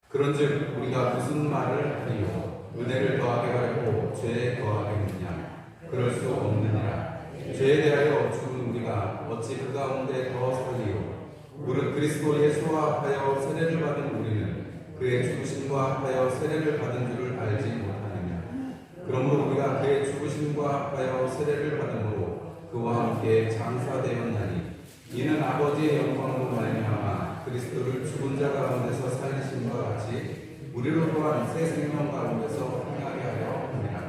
그런즉 우리가 무슨 말을 하리요? 은혜를 더하게 하려고 죄에 더하겠느냐? 그럴 수 없느니라. 죄에 대하여 죽은 우리가 어찌 그 가운데 더 살리요? 무릇 그리스도 예수와 하여 세례를 받은 우리는 그의 죽으심과 하여 세례를 받은 줄을 알지 못하느냐? 그러므로 우리가 그의 죽으심과 하여 세례를 받음으로 그와 함께 장사되었나니 이는 아버지의 영광으로 말미암아 그리스도를 죽은 자 가운데서 살리심과 같이 우리로 또한 새 생명 가운데서 행하게 하려 합니다.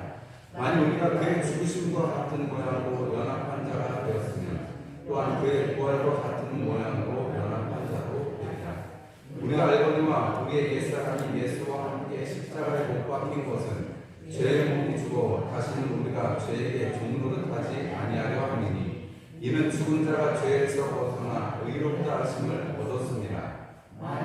만일 우리가 그의 죽으심과 같은 모양으로 연합한 자가 되었으면 또한 그의 부활과 같은 모양으로 연합한 자도 되리라. 우리가 알거니와 우리의 옛사람이 예수와 함께 십자가에 못 박힌 것은 죄의 몸이 죽어 다시는 우리가 죄에게 종노릇하지 아니하려 함이니 이는 죽은 자가 죄에서 벗어나 의롭다 하심을 얻었습니다.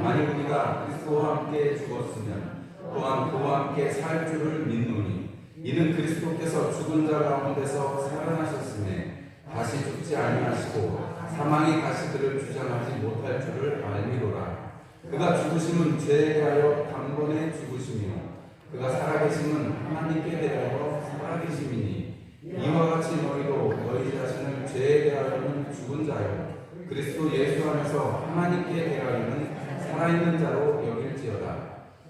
만일 우리가 그리스도와 함께 죽었으면 또한 그와 함께 살 줄을 믿노니 이는 그리스도께서 죽은 자 가운데서 살아나셨음에 다시 죽지 아니하시고 사망이 다시 그를 주장하지 못할 줄을 알미로라. 그가 죽으심은 죄에 대하여 단번에 죽으심이요 그가 살아계심은 하나님께 대하여 살아계심이니 이와 같이 너희도 너희 자신을 죄에 대하여는 죽은 자요 그리스도 예수 안에서 하나님께 대하여는 살아있는 자로 여길지어다.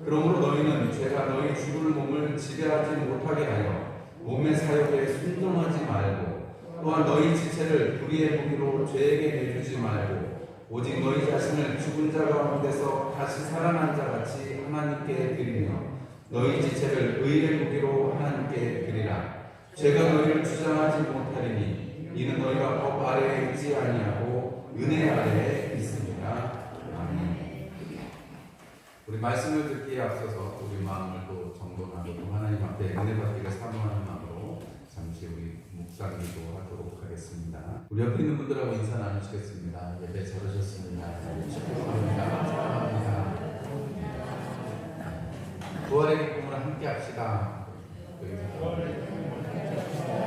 그러므로 너희는 죄가 너희 죽을 몸을 지배하지 못하게 하여 몸의 사욕에 순종하지 말고 또한 너희 지체를 불의의 무기로 죄에게 내주지 말고 오직 너희 자신을 죽은 자 가운데서 다시 살아난 자 같이 하나님께 드리며 너희 지체를 의의 무기로 하나님께 드리라. 죄가 너희를 주장하지 못하리니 이는 너희가 법 아래에 있지 아니하고 은혜 아래에 있습니다. 아멘. 우리 말씀을 듣기에 앞서서 우리 마음을 또 정돈하고 하나님 앞에 은혜 받기를 사모하는 마음으로 잠시 우리 묵상기도 하도록 하겠습니다. 우리 옆에 있는 분들하고 인사 나누시겠습니다. 예배 잘 오셨습니다. 축복합니다. 사랑합니다. 부활의 기쁨을 함께 합시다.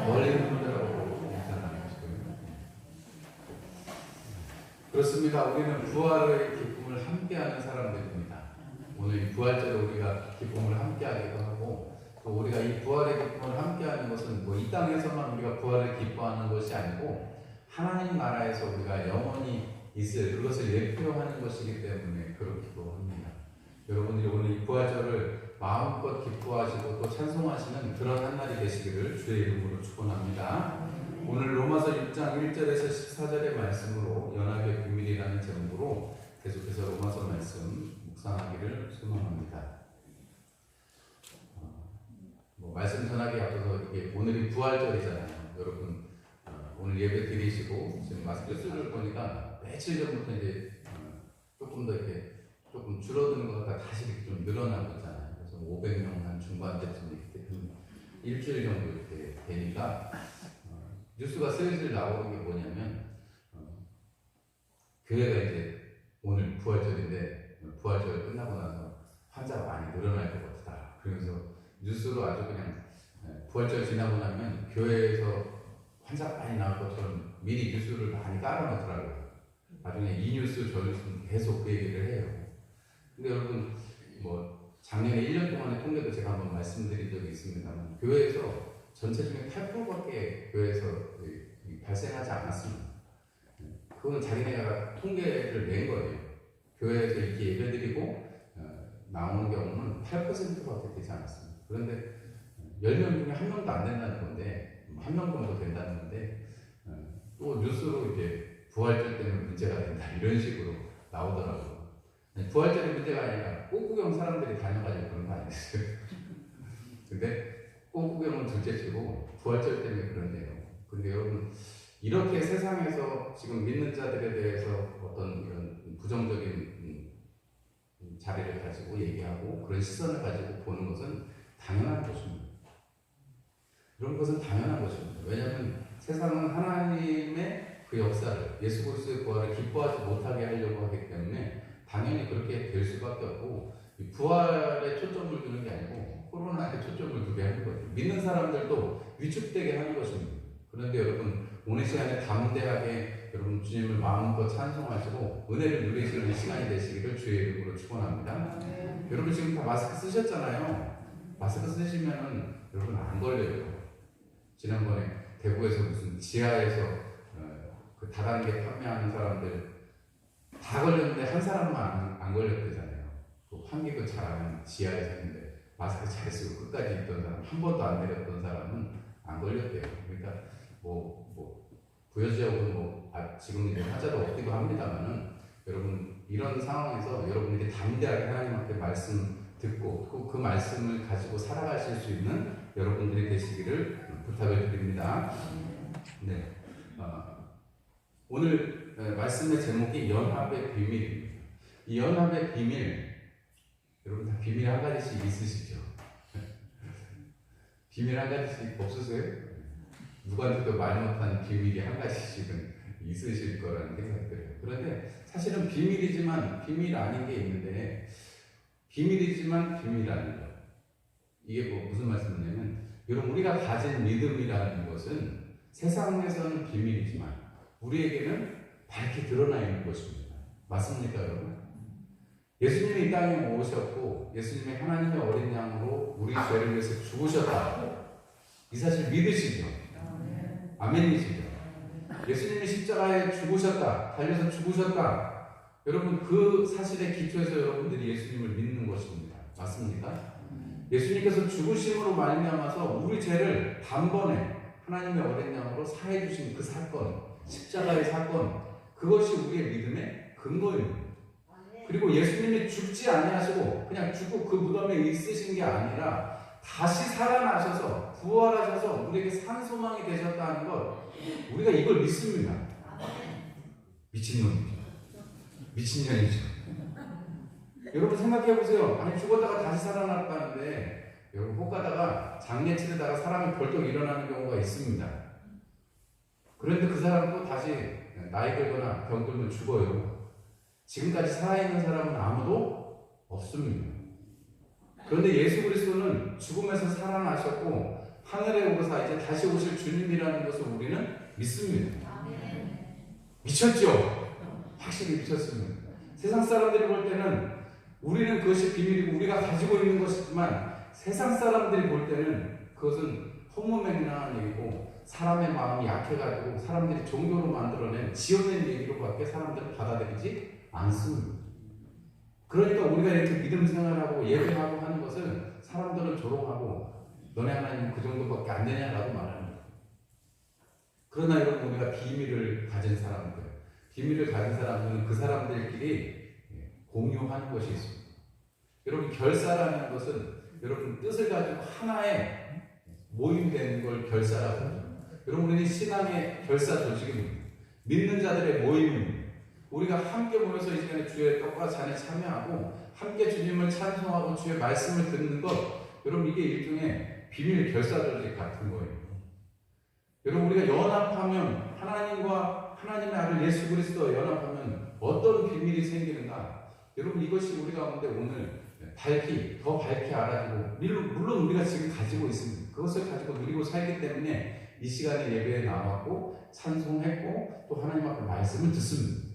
멀리 있는 분들하고 인사 나누시고요. 그렇습니다. 우리는 부활의 기쁨을 함께하는 사람들입니다. 오늘 이 부활절에 우리가 기쁨을 함께하기도 하고 또 우리가 이 부활의 기쁨을 함께하는 것은 뭐 이 땅에서만 우리가 부활을 기뻐하는 것이 아니고 하나님 나라에서 우리가 영원히 있을 그것을 예표하는 것이기 때문에 그렇기도 합니다. 여러분들이 오늘 이 부활절을 마음껏 기뻐하시고 또 찬송하시는 그런 한 날이 되시기를 주의 이름으로 축원합니다. 오늘 로마서 6장 1절에서 14절의 말씀으로 연합의 비밀이라는 제목으로 계속해서 로마서 말씀 묵상하기를 소망합니다. 말씀 전하기 앞서서 이게 오늘이 부활절이잖아요. 여러분 오늘 예배 드리시고 지금 마스크 수를 보니까 며칠 전부터 이제 조금 더 이렇게 조금 줄어드는 것 같다 다시 이렇게 좀 늘어나고 있잖아요. 그래서 500명 한 중반대쯤 이렇게 일주일 정도 이렇게 되니까 뉴스가 슬슬 나오는 게 뭐냐면 교회가 이제 오늘 부활절인데 부활절 끝나고 나서 환자가 많이 늘어날 것 같다. 그러면서 뉴스로 아주 그냥 부활절 지나고 나면 교회에서 환자가 많이 나올 것처럼 미리 뉴스를 많이 깔아놓더라고요. 나중에 이 뉴스 저 뉴스는 계속 그 얘기를 해요. 근데 여러분 뭐 작년에 1년 동안의 통계도 제가 한번 말씀드린 적이 있습니다만 교회에서 전체 중에 8%밖에 교회에서 발생하지 않았습니다. 그거는 자기네가 통계를 낸 거예요. 교회에서 이렇게 예배드리고 나오는 경우는 8%밖에 되지 않았습니다. 그런데 10명 중에 1명도 안 된다는 건데 1명 정도 된다는 건데 또 뉴스로 이제 부활절 때문에 문제가 된다 이런 식으로 나오더라고요. 부활절이 문제가 아니라 꽃구경 사람들이 다녀가지고 그런 거 아니겠어요? 근데 꽃구경은 둘째치고 부활절 때문에 그런데요. 근데 여러분 이렇게 세상에서 지금 믿는 자들에 대해서 어떤 이런 부정적인 자리를 가지고 얘기하고 그런 시선을 가지고 보는 것은 당연한 것입니다. 이런 것은 당연한 것입니다. 왜냐하면 세상은 하나님의 그 역사를 예수 그리스도의 부활을 기뻐하지 못하게 하려고 하기 때문에 당연히 그렇게 될 수밖에 없고 부활에 초점을 두는 게 아니고 코로나에 초점을 두게 하는 거죠. 믿는 사람들도 위축되게 하는 것입니다. 그런데 여러분 오늘 시간에 담대하게 여러분 주님을 마음껏 찬송하시고 은혜를 누리시는 시간이 되시기를 주의 이름으로 축원합니다. 여러분 지금 다 마스크 쓰셨잖아요. 마스크 쓰시면은 여러분 안 걸려요. 지난번에 대구에서 무슨 지하에서 그 다단계 판매하는 사람들 다 걸렸는데 한 사람만 안 걸렸대잖아요. 그 환기도 잘하는 지하에서 했는데 마스크 잘 쓰고 끝까지 있던 사람, 한 번도 안 내렸던 사람은 안 걸렸대요. 그러니까 부여지역은 지금 이제 화자도 없기도 합니다만은 여러분 이런 상황에서 여러분들이 담대하게 하나님한테 말씀 듣고 그 말씀을 가지고 살아가실 수 있는 여러분들이 되시기를 부탁을 드립니다. 네, 오늘 말씀의 제목이 연합의 비밀입니다. 이 연합의 비밀, 여러분 다 비밀 한 가지씩 있으시죠? 비밀 한 가지씩 없으세요? 누구한테도 말 못한 비밀이 한 가지씩은 있으실 거라는 생각이 들어요. 그런데 사실은 비밀이지만 비밀 아닌 게 있는데 비밀이지만 비밀 아닌 것. 이게 무슨 말씀이냐면 여러분 우리가 가진 믿음이라는 것은 세상에서는 비밀이지만 우리에게는 밝게 드러나 있는 것입니다. 맞습니까 여러분? 예수님이 이 땅에 오셨고 예수님이 하나님의 어린 양으로 우리 죄를 위해서 죽으셨다. 이 사실 믿으시죠? 아멘이시죠? 예수님이 십자가에 죽으셨다. 달려서 죽으셨다. 여러분 그 사실에 기초해서 여러분들이 예수님을 믿는 것입니다. 맞습니까? 예수님께서 죽으심으로 말미암아서 우리 죄를 단번에 하나님의 어린 양으로 사해 주신 그 사건, 십자가의 사건, 그것이 우리의 믿음의 근거입니다. 그리고 예수님이 죽지 아니하시고 그냥 죽고 그 무덤에 있으신 게 아니라 다시 살아나셔서 부활하셔서 우리에게 산 소망이 되셨다는 것, 우리가 이걸 믿습니다. 미친놈이죠. 미친년이죠. 여러분 생각해 보세요. 아니 죽었다가 다시 살아났다는데 여러분 혹 가다가 장례 치르다가 사람이 벌떡 일어나는 경우가 있습니다. 그런데 그 사람도 다시 나이 들거나 병 들면 죽어요. 지금까지 살아있는 사람은 아무도 없습니다. 그런데 예수 그리스도는 죽음에서 살아나셨고 하늘에 오르사 이제 다시 오실 주님이라는 것을 우리는 믿습니다. 미쳤죠? 확실히 미쳤습니다. 세상 사람들이 볼 때는 우리는 그것이 비밀이고 우리가 가지고 있는 것이지만 세상 사람들이 볼 때는 그것은 허무맹랑한 얘기고 사람의 마음이 약해가지고 사람들이 종교로 만들어낸 지어낸 얘기로밖에 사람들을 받아들이지 않습니다. 그러니까 우리가 이렇게 믿음 생활하고 예배하고 하는 것을 사람들은 조롱하고 너네 하나님 그 정도밖에 안 되냐라고 말합니다. 그러나 여러분 우리가 비밀을 가진 사람들, 비밀을 가진 사람들은 그 사람들끼리 공유하는 것이 있습니다. 여러분 결사라는 것은 여러분 뜻을 가지고 하나의 모임되는 걸 결사라고 하죠. 여러분 우리는 신앙의 결사 조직입니다. 믿는 자들의 모임입니다. 우리가 함께 모여서 이 시간에 주의 떡과 잔에 참여하고 함께 주님을 찬송하고 주의 말씀을 듣는 것, 여러분 이게 일종의 비밀 결사 조직 같은 거예요. 여러분 우리가 연합하면 하나님과 하나님의 아들 예수 그리스도 연합하면 어떤 비밀이 생기는가? 여러분 이것이 우리 가운데 오늘 더 밝게 알아지고 물론 우리가 지금 가지고 있습니다. 그것을 가지고 누리고 살기 때문에 이 시간에 예배에 나왔고 찬송했고 또 하나님 앞에 말씀을 듣습니다.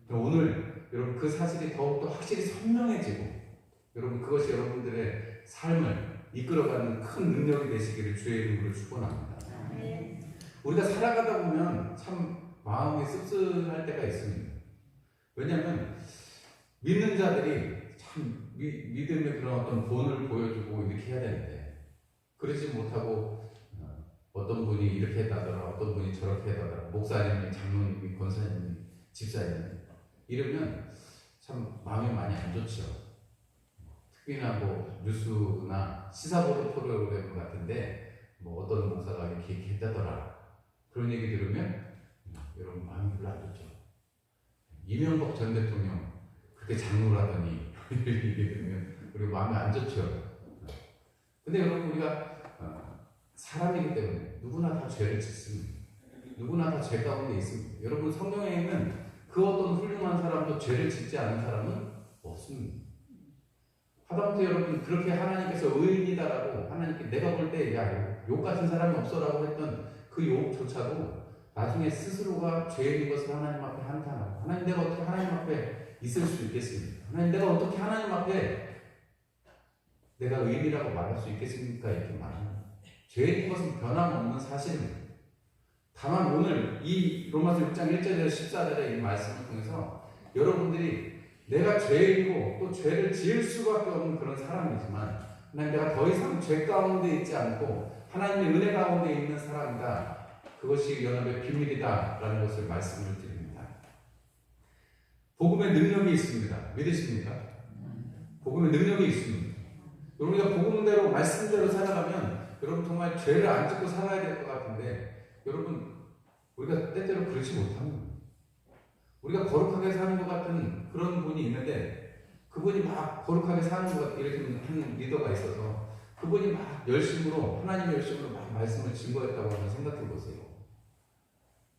오늘 여러분 그 사실이 더욱더 확실히 선명해지고 여러분 그것이 여러분들의 삶을 이끌어가는 큰 능력이 되시기를 주의 이름으로 축원합니다. 우리가 살아가다 보면 참 마음이 씁쓸할 때가 있습니다. 왜냐하면 믿는 자들이 참 믿음의 그런 어떤 본을 보여주고 이렇게 해야 되는데 그러지 못하고 어떤 분이 이렇게 했다더라, 어떤 분이 저렇게 했다더라, 목사님이, 장로님이, 권사님이, 집사님이 이러면 참 마음이 많이 안 좋죠. 특히나 뉴스나 시사보도 프로그램 같은데 어떤 목사가 이렇게 했다더라 그런 얘기 들으면 여러분 마음이 별로 안 좋죠. 이명박 전 대통령 그렇게 장로라더니 이렇게 들으면 우리 마음이 안 좋죠. 근데 여러분 우리가 사람이기 때문에 누구나 다 죄를 짓습니다. 누구나 다 죄 가운데 있습니다. 여러분 성경에는 그 어떤 훌륭한 사람도 죄를 짓지 않은 사람은 없습니다. 하다못해 여러분 그렇게 하나님께서 의인이다라고 하나님께 내가 볼 때 야 욕 같은 사람이 없어라고 했던 그 욕조차도 나중에 스스로가 죄인 것을 하나님 앞에 한탄하고, 하나님 내가 어떻게 하나님 앞에 있을 수 있겠습니까? 하나님 내가 어떻게 하나님 앞에 내가 의인이라고 말할 수 있겠습니까? 이렇게 말합니다. 죄인 것은 변함없는 사실입니다. 다만 오늘 이 로마서 6장 1절에서 14절의 이 말씀을 통해서 여러분들이 내가 죄인이고 또 죄를 지을 수밖에 없는 그런 사람이지만 하나님 내가 더 이상 죄 가운데 있지 않고 하나님의 은혜 가운데 있는 사람이다. 그것이 연합의 비밀이다 라는 것을 말씀을 드립니다. 복음의 능력이 있습니다. 믿으십니까? 복음의 능력이 있습니다. 우리가 복음대로 말씀대로 살아가면 여러분 정말 죄를 안 짓고 살아야 될 것 같은데 여러분 우리가 때때로 그렇지 못합니다. 우리가 거룩하게 사는 것 같은 그런 분이 있는데 그분이 막 거룩하게 사는 것 같은 이렇게 한 리더가 있어서 그분이 막 열심으로 하나님의 열심으로 막 말씀을 증거했다고 한번 생각해 보세요.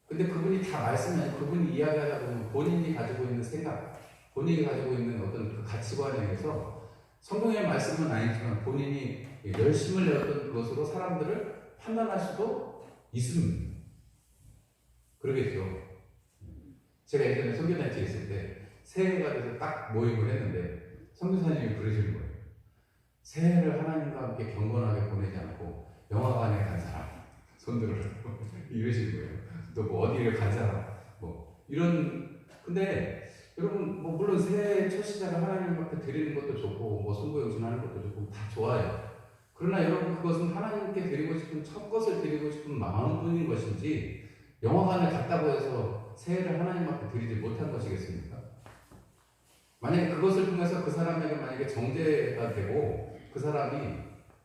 근데 그분이 다 말씀이 아니고 그분이 이야기하다 보면 본인이 가지고 있는 생각, 본인이 가지고 있는 어떤 그 가치관에 의해서 성경의 말씀은 아니지만 본인이 열심을 내었던 그것으로 사람들을 판단할 수도 있습니다. 그러겠죠. 제가 예전에 선교단체에 있을 때 새해가 돼서 딱 모임을 했는데 선교사님이 그러시는 거예요. 새해를 하나님과 함께 경건하게 보내지 않고 영화관에 간 사람 손들어서 이러시는 거예요. 또 뭐 어디를 간 사람 뭐 이런. 근데 여러분 뭐 물론 새해 첫 시작을 하나님 앞에 드리는 것도 좋고 뭐 송구영신하는 것도 좋고 다 좋아요. 그러나 여러분 그것은 하나님께 드리고 싶은 첫 것을 드리고 싶은 마음뿐인 것인지 영화관에 갔다고 해서 새해를 하나님 앞에 드리지 못한 것이겠습니까? 만약에 그것을 통해서 그 사람에게 만약에 정죄가 되고 그 사람이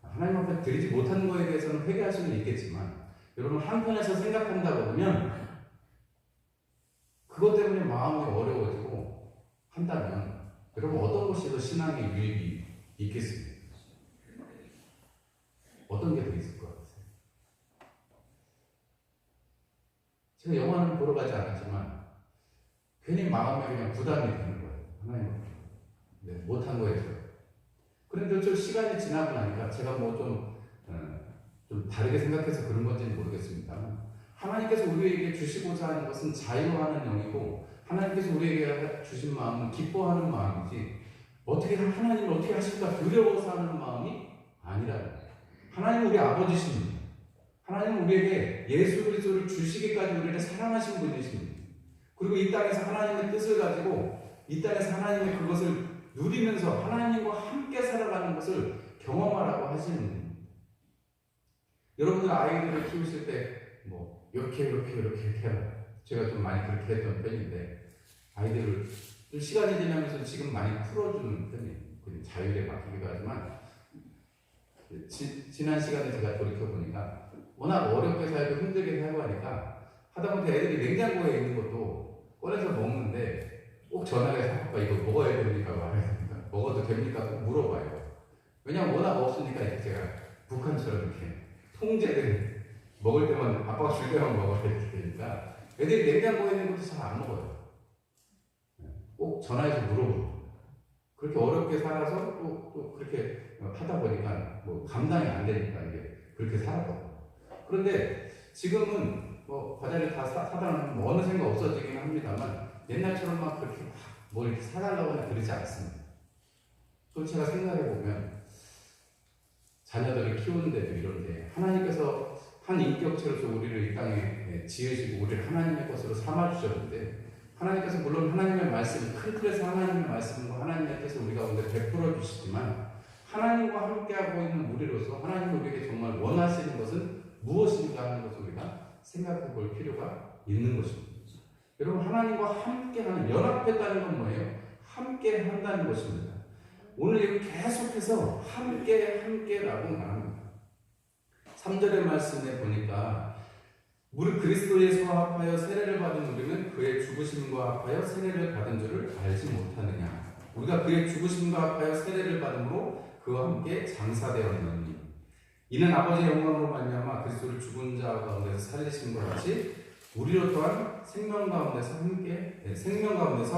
하나님 앞에 드리지 못한 것에 대해서는 회개할 수는 있겠지만 여러분 한편에서 생각한다고 하면 그것 때문에 마음이 어려워지고 한다면 여러분 어떤 것이 더 신앙의 유익이 있겠습니까? 어떤 게 더 있을 것 같으세요? 제가 영화는 보러 가지 않았지만 괜히 마음에 그냥 부담이 되는 거예요. 하나님 네, 못한 거에서. 그런데 좀 시간이 지나고 나니까 제가 뭐 좀 다르게 생각해서 그런 건지는 모르겠습니다만 하나님께서 우리에게 주시고자 하는 것은 자유하는 영이고 하나님께서 우리에게 주신 마음은 기뻐하는 마음이지 어떻게 하나님을 어떻게 하실까 두려워서 하는 마음이 아니라는 거예요. 하나님은 우리 아버지십니다. 하나님은 우리에게 예수 그리스도를 주시기까지 우리를 사랑하신 분이십니다. 그리고 이 땅에서 하나님의 뜻을 가지고 이 땅에서 하나님의 그것을 누리면서 하나님과 함께 살아가는 것을 경험하라고 하시는 분입니다. 여러분들 아이들을 키우실 때 뭐 이렇게 해라. 제가 좀 많이 그렇게 했던 편인데 아이들을 좀 시간이 지나면서 지금 많이 풀어주는 편이에요. 그냥 자율에 맡기기도 하지만 지난 시간에 제가 돌이켜보니까 워낙 어렵게 살고 힘들게 살고 하니까 하다못해 애들이 냉장고에 있는 것도 꺼내서 먹는데 꼭 전화해서 아빠 이거 먹어야 됩니까? 말해야 됩니까? 먹어도 됩니까? 꼭 물어봐요. 왜냐면 워낙 없으니까 이제 제가 북한처럼 이렇게 통제된 먹을 때만 아빠가 줄 때만 먹어야 되니까 애들이 냉장고에 있는 것도 잘 안 먹어요. 꼭 전화해서 물어보고 그렇게 어렵게 살아서 또 그렇게 하다 보니까 뭐 감당이 안 되니까 이게 그렇게 살았거든요. 그런데 지금은 뭐 과자를 다 사다 놓으면 뭐 어느 생각 없어지긴 합니다만 옛날처럼 막 그렇게 뭐 이렇게 사달라고는 그러지 않습니다. 또 제가 생각해 보면 자녀들을 키우는데도 이런데 하나님께서 한 인격체로서 우리를 이 땅에 지으시고 우리를 하나님의 것으로 삼아주셨는데 하나님께서 물론 하나님의 말씀, 큰 틀에서 하나님의 말씀과 하나님의 뜻을 우리 가운데 베풀어 주시지만 하나님과 함께하고 있는 우리로서 하나님이 우리에게 정말 원하시는 것은 무엇인가 하는 것을 우리가 생각해 볼 필요가 있는 것입니다. 여러분 하나님과 함께하는, 연합했다는 건 뭐예요? 함께 한다는 것입니다. 오늘 여기 계속해서 함께라고 말합니다. 3절의 말씀에 보니까 무릇 그리스도 예수와 합하여 세례를 받은 우리는 그의 죽으심과 합하여 세례를 받은 줄을 알지 못하느냐. 우리가 그의 죽으심과 합하여 세례를 받음으로 그와 함께 장사되었느니 이는 아버지의 영광으로 말미암아 그리스도를 죽은 자 가운데서 살리신 것 같이 우리로 또한 생명 가운데서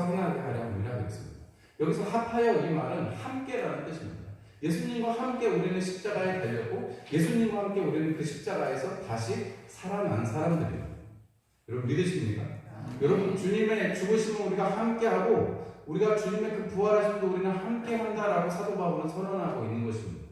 행하게 하려 함이라 그랬습니다. 여기서 합하여 이 말은 함께라는 뜻입니다. 예수님과 함께 우리는 십자가에 달렸고 예수님과 함께 우리는 그 십자가에서 다시 살아난 사람들입니다. 여러분 믿으십니까? 여러분 주님의 죽으심을 우리가 함께하고 우리가 주님의 그 부활하심도 우리는 함께한다라고 사도 바울은 선언하고 있는 것입니다.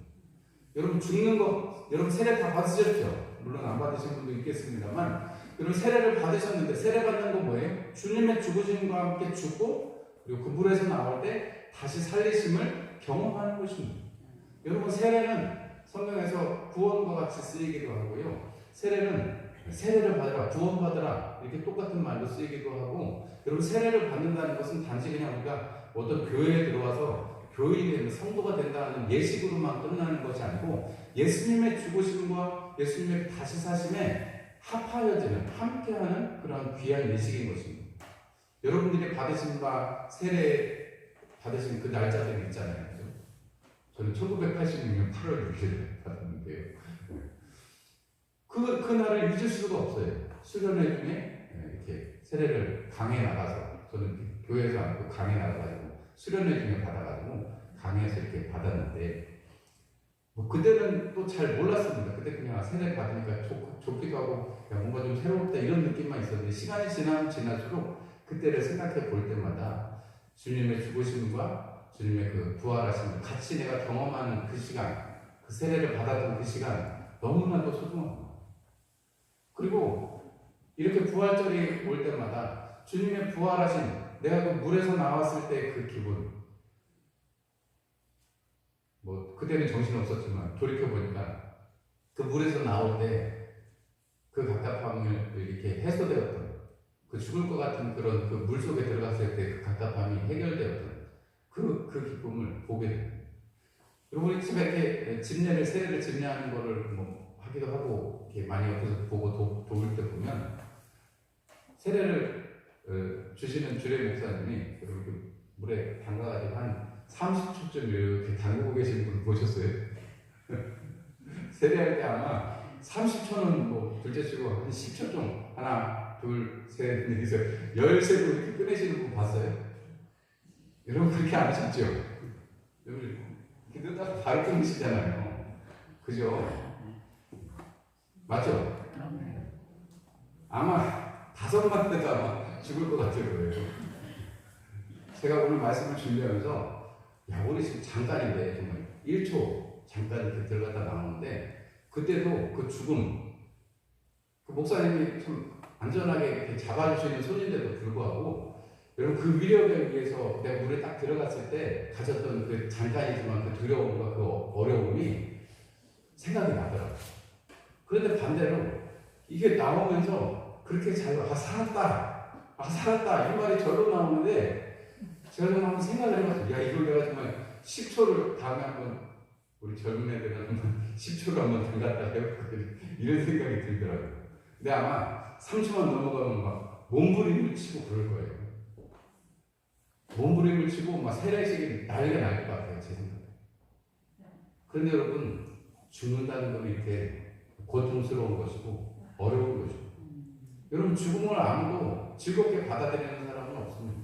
여러분 죽는 거 여러분 세례 다 받으셨죠? 물론 안 받으신 분도 있겠습니다만 여러분 세례를 받으셨는데 세례 받는 건 뭐예요? 주님의 죽으심과 함께 죽고 그리고 그 물에서 나올 때 다시 살리심을 경험하는 것입니다. 여러분 세례는 성경에서 구원과 같이 쓰이기도 하고요. 세례를 받으라, 구원받으라 이렇게 똑같은 말로 쓰이기도 하고 여러분 세례를 받는다는 것은 단지 그냥 우리가 어떤 교회에 들어와서 교인이 되는 성도가 된다는 예식으로만 끝나는 것이 아니고 예수님의 죽으심과 예수님의 다시 사심에 합하여지는 함께하는 그런 귀한 예식인 것입니다. 여러분들이 받으신 바 세례 받으신 그 날짜들이 있잖아요. 그죠? 저는 1986년 8월 6일에 받았는데요. 그 날을 잊을 수가 없어요. 수련회 중에 이렇게 세례를 강에 나가서 저는 교회에서 안 강에 나가가지고 수련회 중에 받아가지고 강에서 이렇게 받았는데 뭐 그때는 또 잘 몰랐습니다. 그때 그냥 세례 받으니까 좋기도 하고 뭔가 좀 새롭다 이런 느낌만 있었는데 시간이 지나면 지날수록 그때를 생각해 볼 때마다 주님의 죽으심과 주님의 그 부활하심을 같이 내가 경험하는 그 시간, 그 세례를 받았던 그 시간 너무나도 소중합니다. 그리고 이렇게 부활절이 올 때마다 주님의 부활하심, 내가 그 물에서 나왔을 때 그 기분, 뭐 그때는 정신 없었지만 돌이켜 보니까 그 물에서 나올 때 그 답답함을 이렇게 해소되었던 그 죽을 것 같은 그런 그 물 속에 들어갔을 때 그 답답함이 해결되었던 그 기쁨을 보게 됩니다. 그리고 우리 집에 이렇게 세례를 집례하는 거를 뭐 하기도 하고 이렇게 많이 옆에서 보고 도울 때 보면 세례를 주시는 주례 목사님이 이렇게 물에 담가가지고 한 30초쯤 이렇게 담그고 계시는 분 보셨어요? 세례할 때 아마 30초는 뭐 둘째 치고 한 10초 좀 하나 둘 셋 넷에서 13분 이렇게 꺼내시는 분 봤어요? 여러분 그렇게 안 하셨죠? 여러분 이렇게 딱 바로 끊으시잖아요. 그죠? 맞죠? 아마 5번 때도 아마 죽을 것 같을 거예요. 제가 오늘 말씀을 준비하면서 야 우리 지금 잠깐인데 정말 1초 잠깐 이렇게 들어갔다 나오는데 그때도 그 죽음 그 목사님이 참 안전하게 이렇게 잡아주시는 손인데도 불구하고 여러분 그 위력에 의해서 내가 물에 딱 들어갔을 때 가졌던 그 잠깐이지만 그 두려움과 그 어려움이 생각이 나더라고요. 그런데 반대로 이게 나오면서 그렇게 살았다 이 말이 절로 나오는데 제가 좀 한번 생각을 해봤어요. 야 이걸 내가 정말 10초를 다음에 한번 우리 젊은 애들은 한번 10초를 한번 들어갔다 해볼까 이런 생각이 들더라고요. 근데 아마 3초만 넘어가면 막 몸부림을 치고 그럴 거예요. 몸부림을 치고 막 세례식이 난리가 날 것 같아요. 제 생각에. 그런데 여러분 죽는다는 건 이렇게 고통스러운 것이고 어려운 것이고 여러분 죽음을 아무도 즐겁게 받아들이는 사람은 없습니다.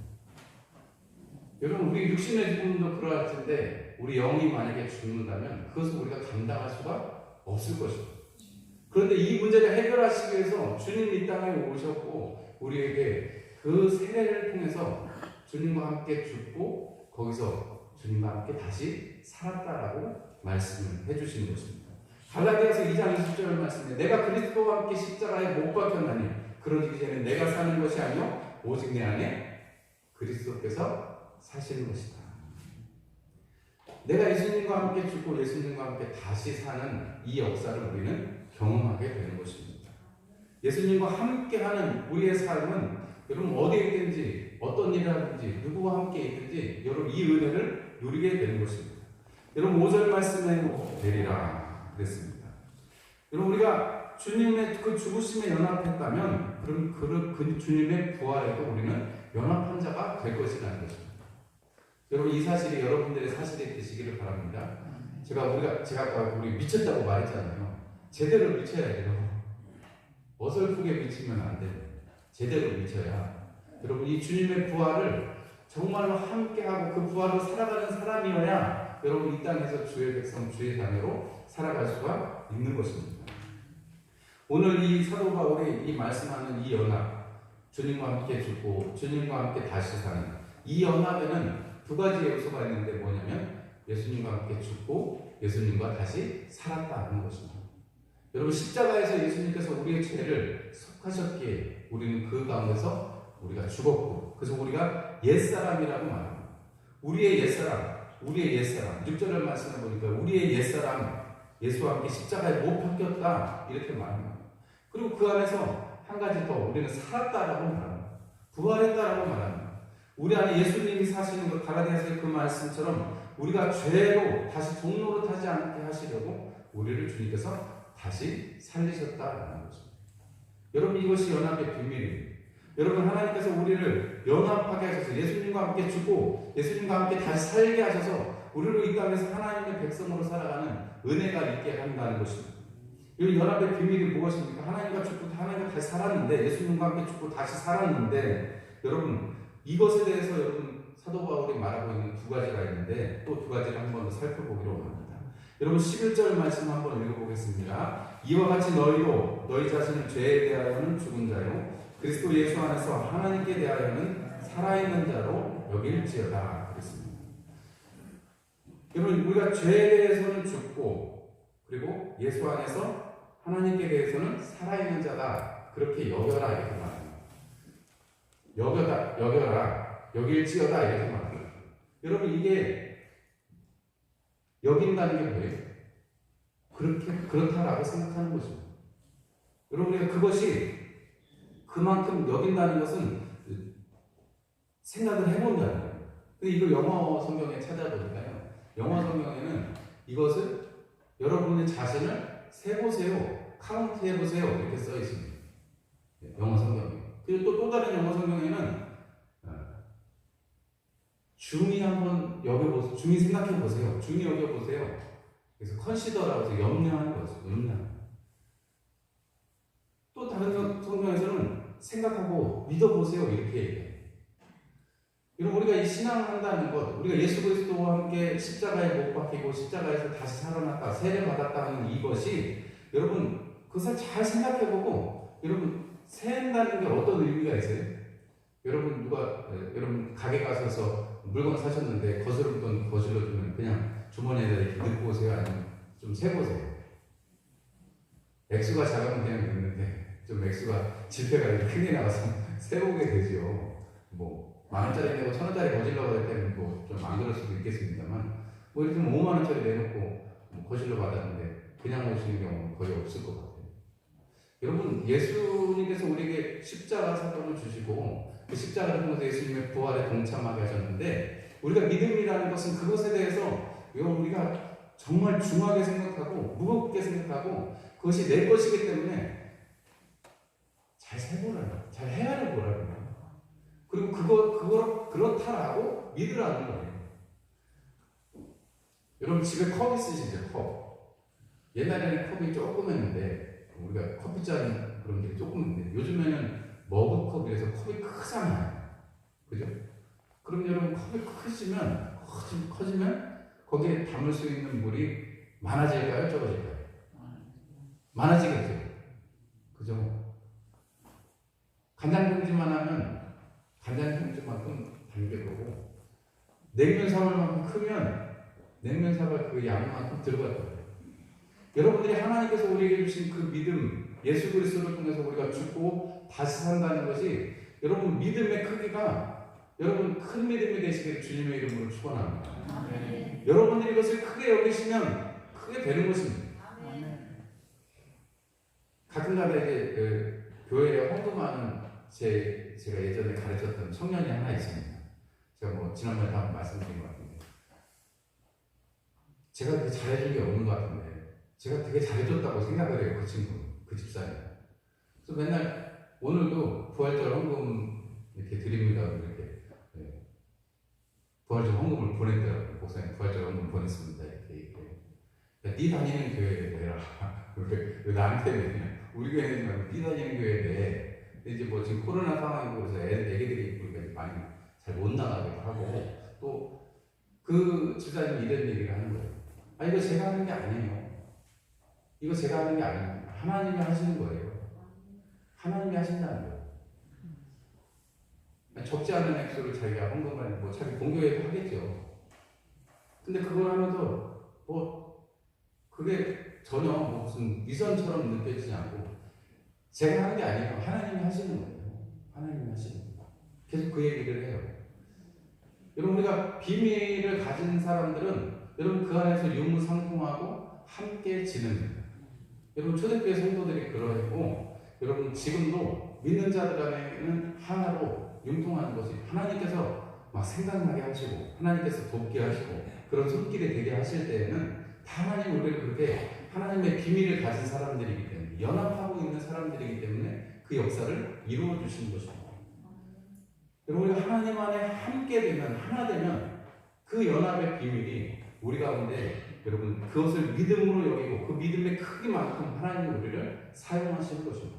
여러분 우리 육신의 죽음도 그럴 텐데 우리 영이 만약에 죽는다면 그것을 우리가 감당할 수가 없을 것입니다. 그런데 이 문제를 해결하시기 위해서 주님이 이 땅에 오셨고 우리에게 그 세례를 통해서 주님과 함께 죽고 거기서 주님과 함께 다시 살았다라고 말씀을 해주시는 것입니다. 갈라디아서 2장 20절 말씀에 내가 그리스도와 함께 십자가에 못 박혔나니 그러기 이제는 내가 사는 것이 아니요 오직 내 안에 그리스도께서 사시는 것이다. 내가 예수님과 함께 죽고 예수님과 함께 다시 사는 이 역사를 우리는 경험하게 되는 것입니다. 예수님과 함께하는 우리의 삶은 여러분 어디에 있든지 어떤 일을 하든지 누구와 함께 있든지 여러분 이 은혜를 누리게 되는 것입니다. 여러분 5절 말씀에 되리라 그랬습니다. 여러분 우리가 주님의 그 죽으심에 연합했다면 그럼 그 주님의 부활에도 우리는 연합한 자가 될 것이라는 것입니다. 여러분 이 사실이 여러분들의 사실이 되시기를 바랍니다. 제가 아까 우리 미쳤다고 말했잖아요. 제대로 미쳐야 돼요. 어설프게 미치면 안 돼요. 제대로 미쳐야. 여러분 이 주님의 부활을 정말로 함께하고 그 부활로 살아가는 사람이어야 여러분 이 땅에서 주의 백성, 주의 자녀로 살아갈 수가 있는 것입니다. 오늘 이 사도 바울이 이 말씀하는 이 연합, 주님과 함께 죽고 주님과 함께 다시 사는 이 연합에는 두 가지 요소가 있는데 뭐냐면 예수님과 함께 죽고 예수님과 다시 살았다는 것입니다. 여러분 십자가에서 예수님께서 우리의 죄를 속하셨기에 우리는 그 가운데서 우리가 죽었고 그래서 우리가 옛사람이라고 말합니다. 우리의 옛사람 6절의 말씀을 보니까 우리의 옛사람 예수와 함께 십자가에 못 박혔다 이렇게 말합니다. 그리고 그 안에서 한 가지 더 우리는 살았다라고 말합니다. 부활했다라고 말합니다. 우리 안에 예수님이 사시는 것 갈라디아서의 그 말씀처럼 우리가 죄로 다시 종로로 타지 않게 하시려고 우리를 주님께서 다시 살리셨다라는 것입니다. 여러분 이것이 연합의 비밀입니다. 여러분 하나님께서 우리를 연합하게 하셔서 예수님과 함께 죽고 예수님과 함께 다시 살게 하셔서 우리로 이 땅에서 하나님의 백성으로 살아가는 은혜가 있게 한다는 것입니다. 이 연합의 비밀이 무엇입니까? 하나님과 죽고 하나님과 다시 살았는데 예수님과 함께 죽고 다시 살았는데 여러분 이것에 대해서 여러분 사도 바울이 말하고 있는 두 가지가 있는데 또 두 가지를 한 번 더 살펴보기로 합니다. 여러분 11절 말씀 한번 읽어보겠습니다. 이와 같이 너희도 너희 자신을 죄에 대하여는 죽은 자요 그리스도 예수 안에서 하나님께 대하여는 살아있는 자로 여길지어다 그랬습니다. 여러분 우리가 죄에 대해서는 죽고 그리고 예수 안에서 하나님께 대해서는 살아있는 자다 그렇게 여겨라 이렇게 말합니다. 여겨라 여길지어다 이렇게 말합니다. 여러분 이게 여긴다는 게 뭐예요? 그렇다라고 생각하는 것입니다. 여러분 우리가 그것이 그만큼 여긴다는 것은 생각을 해본다는 거예요. 근데 이거 영어 성경에 찾아보니까요. 영어 성경에는 이것을 여러분의 자신을 세보세요. 카운트 해보세요. 이렇게 써 있습니다. 영어 성경에. 그리고 또 다른 영어 성경에는 중히 한번 여겨보세요. 중히 생각해보세요. 중히 여겨보세요. 그래서 컨시더라고 해서 염려하는 거죠. 또 다른 성경에서는 생각하고 믿어보세요. 이렇게 얘기해요. 여러분 우리가 이 신앙한다는 것, 우리가 예수 그리스도와 함께 십자가에 못 박히고 십자가에서 다시 살아났다, 세례받았다 하는 이것이 여러분 그것을 잘 생각해보고 여러분 세한다는 게 어떤 의미가 있어요? 여러분 여러분 가게 가셔서 물건 사셨는데 거스름 거슬러주면 그냥 주머니에다 이렇게 넣고 오세요? 아니면 좀 세보세요? 액수가 작으면 그냥 넣는데 좀 액수가 지폐가 크게 나와서 세보게 되죠. 뭐 10,000원짜리 내고 1,000원짜리 거실러 갈 때는 뭐 좀 안 그럴 수도 있겠습니다만 뭐 이렇게 50,000원짜리 내놓고 뭐 거실러 받았는데 그냥 오시는 경우는 거의 없을 것 같아요. 여러분 예수님께서 우리에게 십자가 사건을 주시고 그 십자가를 통해서 예수님의 부활에 동참하게 하셨는데 우리가 믿음이라는 것은 그것에 대해서 우리가 정말 중하게 생각하고 무겁게 생각하고 그것이 내 것이기 때문에 잘 세보라는 잘 헤아려 보라는 거예요. 그리고 그거 그렇다라고 믿으라는 거예요. 여러분 집에 컵 있으시죠? 컵. 옛날에는 컵이 조그맸는데 우리가 커피잔 그런 게 조그맸는데 요즘에는 머그컵이라서 컵이 크잖아요. 그죠? 그럼 여러분 컵이 커지면 거기에 담을 수 있는 물이 많아질까요? 적어질까요? 많아지겠죠. 그죠? 간장병지만 하면 간장병지만큼 담길 거고 냉면 사발만큼 크면 냉면 사발 그 양만큼 들어갈 거예요. 여러분들이 하나님께서 우리에게 주신 그 믿음 예수 그리스도를 통해서 우리가 죽고 다시 산다는 것이 여러분 믿음의 크기가 여러분 큰 믿음이 되시기를 주님의 이름으로 축원합니다. 여러분들이 이것을 크게 여기시면 크게 되는 것입니다. 가끔가다 이제 그 교회에 헌금하는 제가 예전에 가르쳤던 청년이 하나 있습니다. 제가 뭐 지난번에 한번 말씀드린 것 같은데 제가 되게 잘해준 게 없는 것 같은데 제가 되게 잘해줬다고 생각을 해요. 그 친구, 그 집사님. 그래서 맨날 오늘도 부활절 헌금 이렇게 드립니다. 이렇게 부활절 헌금을 보냈더라고요. 목사님 부활절 헌금 보냈습니다. 이렇게 야, 네 다니는 교회에 내라. 왜 나한테 내냐? 우리 교회는 말고 네 다니는 교회에 내. 근데 이제 뭐 지금 코로나 상황이고 그래서 애기들이 우리가 많이 잘 못 나가기도 하고 또 그 집사님이 이런 얘기를 하는 거예요. 아 이거 제가 하는 게 아니에요. 이거 제가 하는 게 아닙니다. 하나님이 하시는 거예요. 하나님이 하신다는 거예요. 적지 않은 액수를 자기가 헌금을 뭐 자기 공교회도 하겠죠. 근데 그걸 하면서 뭐 그게 전혀 뭐 무슨 위선처럼 느껴지지 않고 제가 하는 게 아니고 하나님이 하시는 거예요. 하나님이 하시는 거예요. 계속 그 얘기를 해요. 여러분 우리가 비밀을 가진 사람들은 여러분 그 안에서 유무상통하고 함께 지는 여러분 초대교회 성도들이 그러고 여러분 지금도 믿는 자들 안에는 하나로 융통하는 것이 하나님께서 막 생각나게 하시고 하나님께서 돕게 하시고 그런 손길이 되게 하실 때에는 다 하나님 우리를 그렇게 하나님의 비밀을 가진 사람들이기 때문에 연합하고 있는 사람들이기 때문에 그 역사를 이루어 주시는 것입니다. 여러분 우리가 하나님 안에 함께 되면 하나 되면 그 연합의 비밀이 우리 가운데 여러분 그것을 믿음으로 여기고 그 믿음의 크기만큼 하나님이 우리를 사용하시는 것입니다.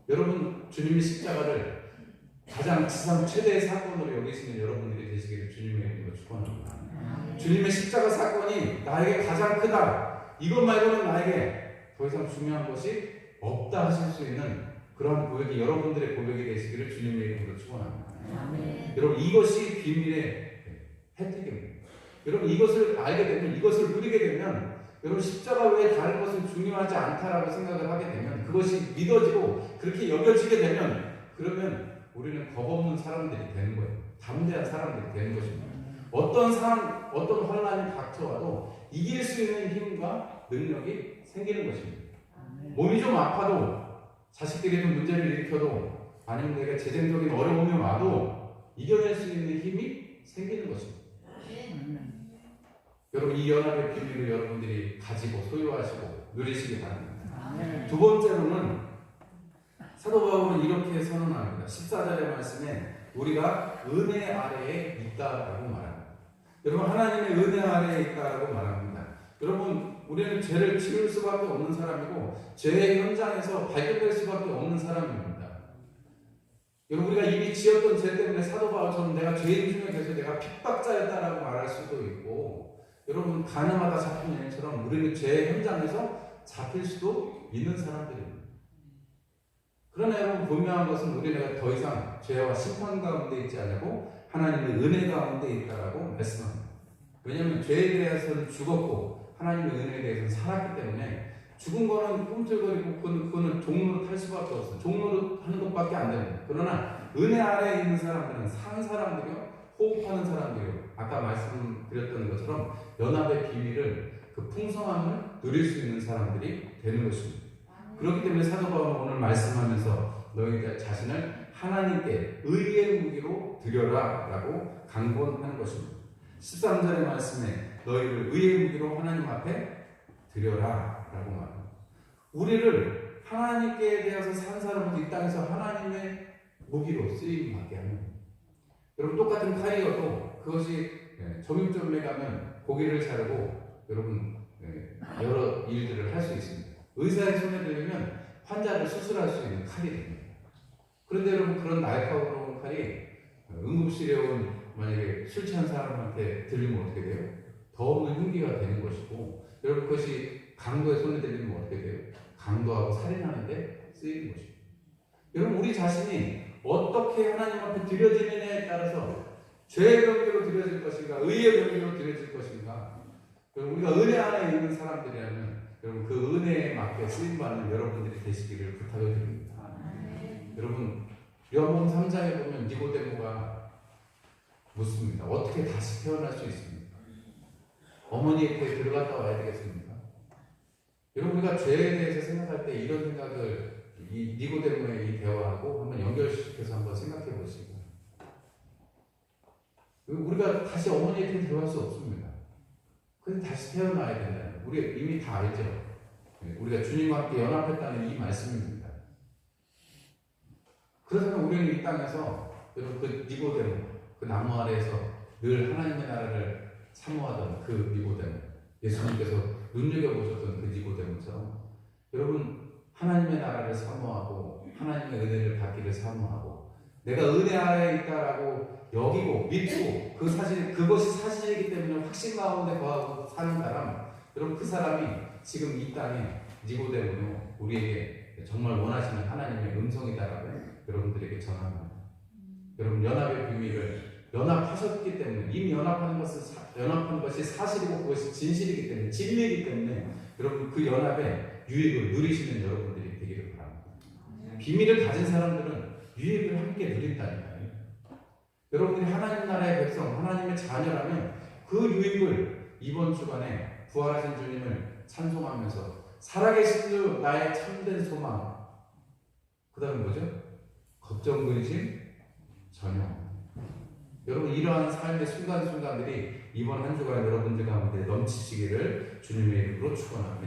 여러분 주님의 십자가를 가장 지상 최대의 사건으로 여기시는 여러분들이 되시기를 주님의 이름으로 축원합니다. 주님의 십자가 사건이 나에게 가장 크다. 이것 말고는 나에게 더 이상 중요한 것이 없다 하실 수 있는 그러한 고백이 여러분들의 고백이 되시기를 주님의 이름으로 축원합니다. 여러분 이것이 비밀의 혜택입니다. 여러분 이것을 알게 되면 이것을 누리게 되면 여러분 십자가 외에 다른 것은 중요하지 않다라고 생각을 하게 되면 그것이 믿어지고 그렇게 여겨지게 되면 그러면 우리는 겁없는 사람들이 되는 거예요. 담대한 사람들이 되는 것입니다. 어떤 사람, 어떤 환란이 닥쳐와도 이길 수 있는 힘과 능력이 생기는 것입니다. 몸이 좀 아파도 자식들이 좀 문제를 일으켜도 아니면 내가 재정적인 어려움이 와도 이겨낼 수 있는 힘이 생기는 것입니다. 여러분 이 연합의 비밀을 여러분들이 가지고 소유하시고 누리시기 바랍니다. 두 번째로는 사도 바울은 이렇게 선언합니다. 14절의 말씀에 우리가 은혜 아래에 있다라고 말합니다. 여러분 하나님의 은혜 아래에 있다라고 말합니다. 여러분 우리는 죄를 지을 수밖에 없는 사람이고 죄의 현장에서 발견될 수밖에 없는 사람입니다. 여러분 우리가 이미 지었던 죄 때문에 사도 바울처럼 내가 죄인 중에 계속 내가 핍박자였다라고 말할 수도 있고 여러분 가늠하다 잡힌 일처럼 우리는 죄의 현장에서 잡힐 수도 있는 사람들입니다. 그러나 여러분 분명한 것은 우리가 더 이상 죄와 심판 가운데 있지 않고 하나님의 은혜 가운데 있다라고 말씀합니다. 왜냐하면 죄에 대해서는 죽었고 하나님의 은혜에 대해서는 살았기 때문에 죽은 거는 꿈틀거리고 그거는 종로로 탈 수밖에 없어요. 종로로 하는 것밖에 안 됩니다. 그러나 은혜 아래에 있는 사람들은 산 사람들이요 호흡하는 사람들이요 아까 말씀드렸던 것처럼 연합의 비밀을 그 풍성함을 누릴 수 있는 사람들이 되는 것입니다. 그렇기 때문에 사도 바울은 오늘 말씀하면서 너희 자신을 하나님께 의의 무기로 드려라 라고 강권하는 것입니다. 13절의 말씀에 너희를 의의 무기로 하나님 앞에 드려라 라고 말합니다. 우리를 하나님께 대해서 산 사람은 이 땅에서 하나님의 무기로 쓰임받게 하는 겁니다. 여러분 똑같은 칼이어도 그것이 정육점에 가면 고기를 자르고 여러분 여러 일들을 할 수 있습니다. 의사의 손에 들리면 환자를 수술할 수 있는 칼이 됩니다. 그런데 여러분 그런 날카로운 칼이 응급실에 온 만약에 술 취한 사람한테 들리면 어떻게 돼요? 더 없는 흉기가 되는 것이고 여러분 그것이 강도의 손에 들리면 어떻게 돼요? 강도하고 살인하는데 쓰이는 것입니다. 여러분 우리 자신이 어떻게 하나님 앞에 드려지느냐에 따라서 죄의 병기로 드려질 것인가 의의 병기로 드려질 것인가 여러분 우리가 은혜 안에 있는 사람들이라면 여러분 그 은혜에 맞게 쓰임받는 여러분들이 되시기를 부탁을 드립니다. 여러분 요한복음 3장에 보면 니고데모가 묻습니다. 어떻게 다시 태어날 수 있습니까? 어머니에게 들어갔다 와야 되겠습니까? 여러분 우리가 죄에 대해서 생각할 때 이런 생각을 이 니고데모의 이 대화하고 한번 연결시켜서 한번 생각해 보시고 우리가 다시 어머니에게 들어갈 수 없습니다. 근데 다시 태어나야 된다는 우리 이미 다 알죠. 우리가 주님과 함께 연합했다는 이 말씀입니다. 그래서 우리는 이 땅에서 여러분 그 니고데모 그 나무 아래에서 늘 하나님의 나라를 사모하던 그 니고데모 예수님께서 눈여겨보셨던 그 니고데모처럼 여러분 하나님의 나라를 사모하고 하나님의 은혜를 받기를 사모하고 내가 은혜 아래에 있다라고 여기고 믿고 그 사실 그것이 사실이기 때문에 확신 가운데 거하고 사는 사람 여러분 그 사람이 지금 이 땅에 니고데모요 우리에게 정말 원하시는 하나님의 음성이다라고 여러분들에게 전합니다. 여러분 연합의 비밀을 연합하셨기 때문에 이미 연합한 것이 사실이고 그것이 진실이기 때문에 진리이기 때문에 여러분 그 연합의 유익을 누리시는 여러분들이 되기를 바랍니다. 비밀을 가진 사람들은 유익을 함께 누린다니까요. 여러분들이 하나님 나라의 백성, 하나님의 자녀라면 그 유익을 이번 주간에 부활하신 주님을 찬송하면서 살아계신 주 나의 참된 소망, 그 다음에 뭐죠? 걱정 근심 전혀. 여러분 이러한 삶의 순간순간들이 이번 한 주간 여러분들 가운데 넘치시기를 주님의 이름으로 축원합니다.